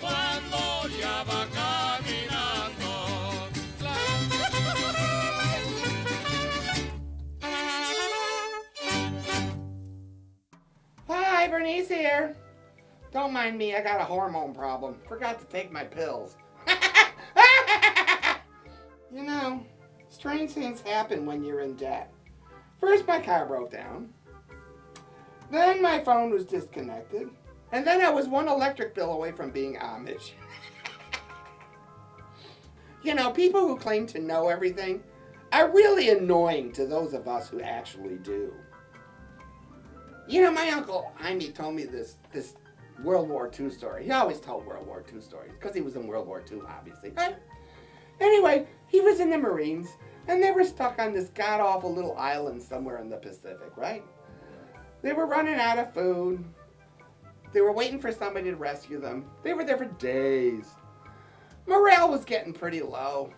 cuando ya va caminando. Hi, Bernice here. Don't mind me, I got a hormone problem. Forgot to take my pills. You know, strange things happen when you're in debt. First, my car broke down. Then my phone was disconnected. And then I was one electric bill away from being Amish. You know, people who claim to know everything are really annoying to those of us who actually do. You know, my Uncle Jaime told me this World War II story. He always told World War II stories because he was in World War II, obviously. But anyway, he was in the Marines, and they were stuck on this god-awful little island somewhere in the Pacific, right? They were running out of food. They were waiting for somebody to rescue them. They were there for days. Morale was getting pretty low.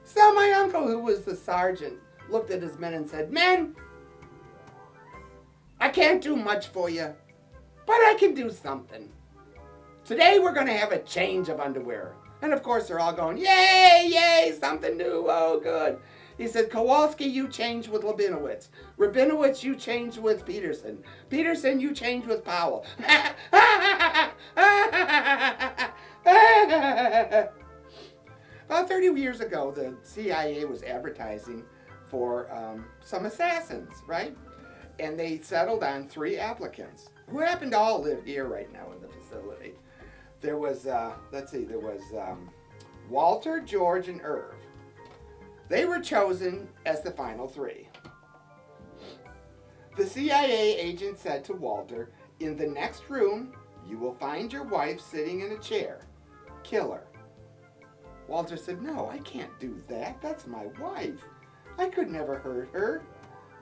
So my uncle, who was the sergeant, looked at his men and said, "Men, I can't do much for you, but I can do something. Today we're going to have a change of underwear." And of course they're all going, "Yay, yay, something new, oh good." He said, "Kowalski, you change with Rabinowitz. Rabinowitz, you change with Peterson. Peterson, you change with Powell." About 30 years ago, the CIA was advertising for some assassins, right? And they settled on 3 applicants who happen to all live here right now in the facility. There was, Walter, George, and Irv. They were chosen as the final 3. The CIA agent said to Walter, "In the next room, you will find your wife sitting in a chair. Kill her." Walter said, "No, I can't do that. That's my wife. I could never hurt her."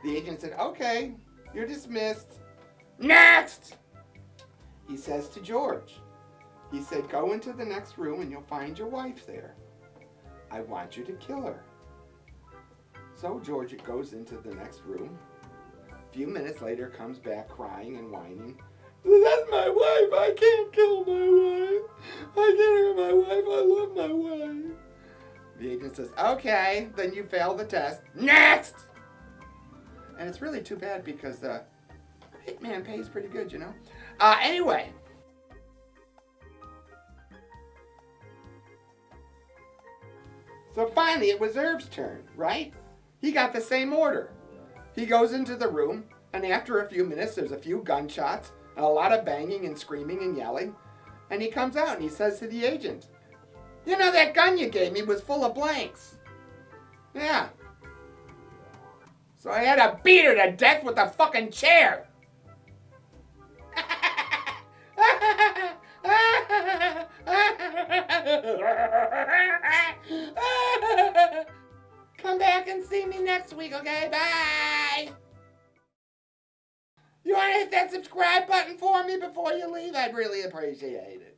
The agent said, "Okay, you're dismissed. Next!" He says to George, he said, "Go into the next room and you'll find your wife there. I want you to kill her." So George goes into the next room. A few minutes later comes back crying and whining. "That's my wife. I can't kill my wife. I can't hurt my wife. I love my wife." The agent says, "Okay, then you failed the test. Next!" And it's really too bad because the hitman pays pretty good, you know. Anyway. So finally it was Irv's turn, right? He got the same order. He goes into the room, and after a few minutes there's a few gunshots, and a lot of banging and screaming and yelling. And he comes out and he says to the agent, "You know, that gun you gave me was full of blanks." "Yeah. So I had to beat her to death with a fucking chair." Come back and see me next week, okay? Bye! You want to hit that subscribe button for me before you leave? I'd really appreciate it.